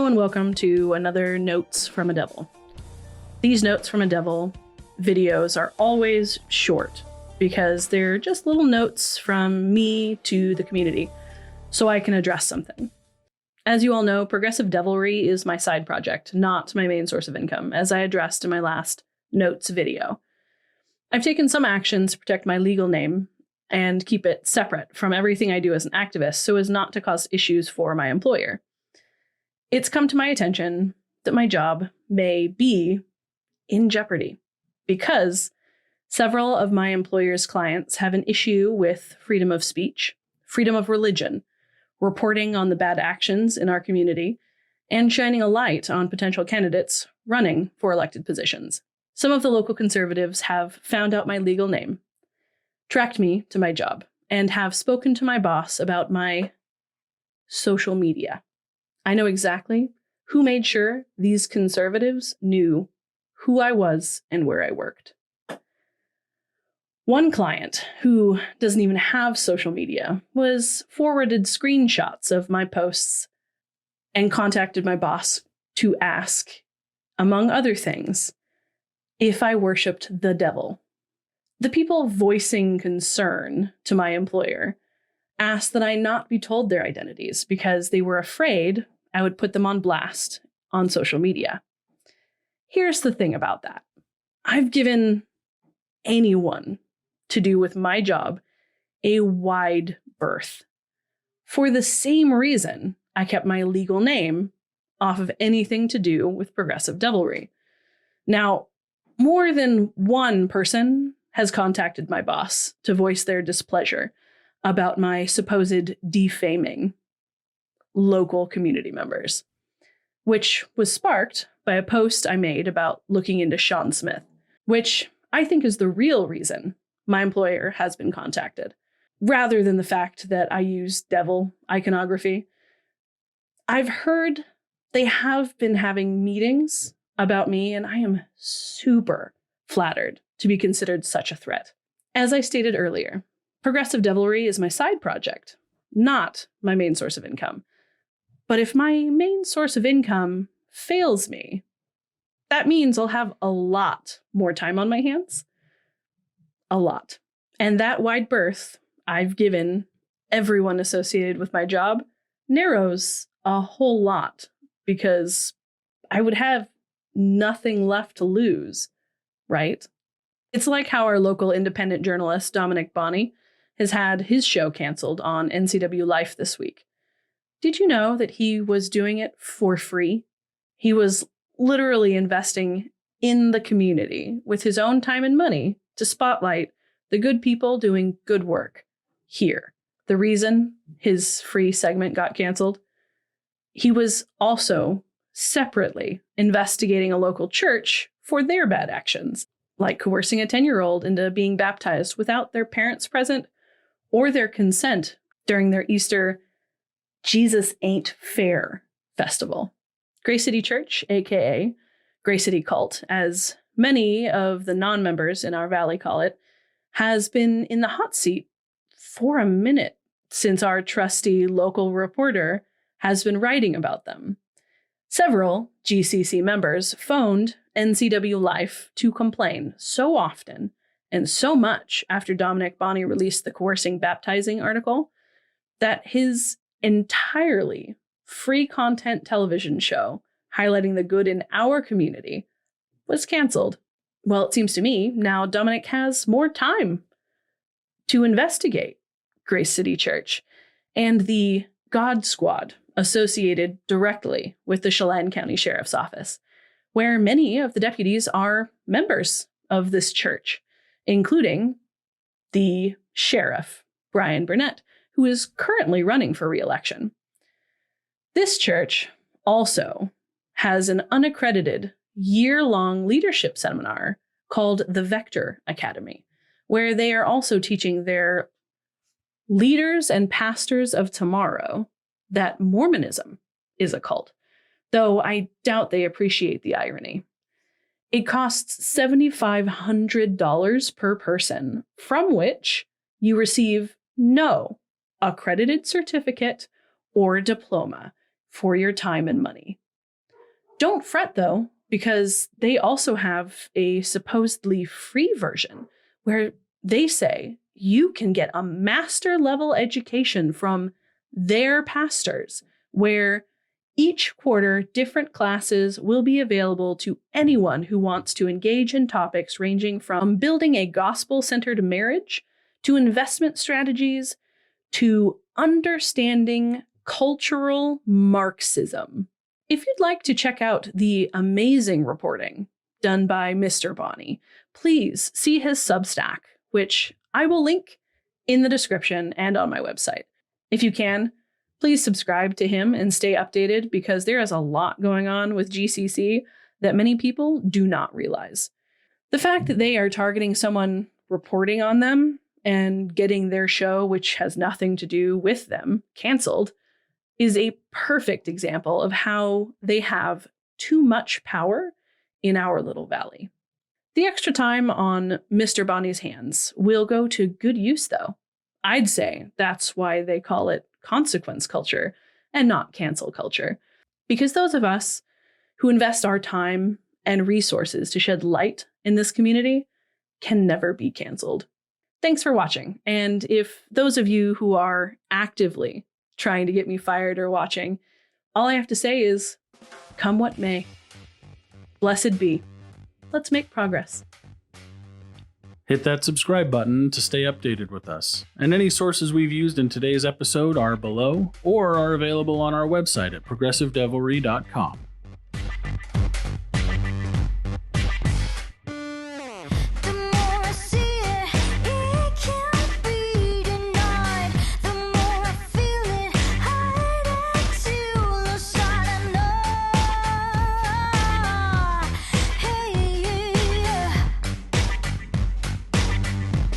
and welcome to another Notes from a Devil. These Notes from a Devil videos are always short because they're just little notes from me to the community so I can address something. As you all know, Progressive Devilry is my side project, not my main source of income, as I addressed in my last Notes video. I've taken some actions to protect my legal name and keep it separate from everything I do as an activist so as not to cause issues for my employer. It's come to my attention that my job may be in jeopardy because several of my employer's clients have an issue with freedom of speech, freedom of religion, reporting on the bad actions in our community, and shining a light on potential candidates running for elected positions. Some of the local conservatives have found out my legal name, tracked me to my job, and have spoken to my boss about my social media. I know exactly who made sure these conservatives knew who I was and where I worked. One client, who doesn't even have social media, was forwarded screenshots of my posts and contacted my boss to ask, among other things, if I worshipped the devil. The people voicing concern to my employer asked that I not be told their identities because they were afraid I would put them on blast on social media. Here's the thing about that. I've given anyone to do with my job a wide berth. For the same reason, I kept my legal name off of anything to do with Progressive Devilry. Now, more than one person has contacted my boss to voice their displeasure about my supposed defaming local community members, which was sparked by a post I made about looking into Sean Smith, which I think is the real reason my employer has been contacted, rather than the fact that I use devil iconography. I've heard they have been having meetings about me, and I am super flattered to be considered such a threat. As I stated earlier, Progressive Devilry is my side project, not my main source of income. But if my main source of income fails me, that means I'll have a lot more time on my hands. A lot. And that wide berth I've given everyone associated with my job narrows a whole lot because I would have nothing left to lose, right? It's like how our local independent journalist, Dominic Bonney, has had his show canceled on NCW Life this week. Did you know that he was doing it for free? He was literally investing in the community with his own time and money to spotlight the good people doing good work here. The reason his free segment got canceled, he was also separately investigating a local church for their bad actions, like coercing a 10-year-old into being baptized without their parents present or their consent during their Easter Jesus Ain't Fair festival. Grace City Church, aka Grace City Cult, as many of the non-members in our valley call it, has been in the hot seat for a minute since our trusty local reporter has been writing about them. Several GCC members phoned NCW Life to complain so often and so much after Dominic Bonney released the coercing baptizing article that his entirely free content television show highlighting the good in our community was canceled. Well, it seems to me now Dominic has more time to investigate Grace City Church and the God Squad associated directly with the Chelan County Sheriff's Office, where many of the deputies are members of this church, including the sheriff, Brian Burnett, who is currently running for re-election. This church also has an unaccredited year-long leadership seminar called the Vector Academy, where they are also teaching their leaders and pastors of tomorrow that Mormonism is a cult, though I doubt they appreciate the irony. It costs $7,500 per person, from which you receive no accredited certificate or diploma for your time and money. Don't fret, though, because they also have a supposedly free version where they say you can get a master level education from their pastors, where each quarter different classes will be available to anyone who wants to engage in topics ranging from building a gospel-centered marriage to investment strategies to understanding cultural Marxism. If you'd like to check out the amazing reporting done by Mr. Bonnie, please see his Substack, which I will link in the description and on my website. If you can, please subscribe to him and stay updated, because there is a lot going on with GCC that many people do not realize. The fact that they are targeting someone reporting on them and getting their show, which has nothing to do with them, canceled, is a perfect example of how they have too much power in our little valley. The extra time on Mr. Bonnie's hands will go to good use, though. I'd say that's why they call it consequence culture and not cancel culture, because those of us who invest our time and resources to shed light in this community can never be canceled. Thanks for watching, and if those of you who are actively trying to get me fired or watching, all I have to say is, come what may. Blessed be. Let's make progress. Hit that subscribe button to stay updated with us. And any sources we've used in today's episode are below or are available on our website at progressivedevilry.com.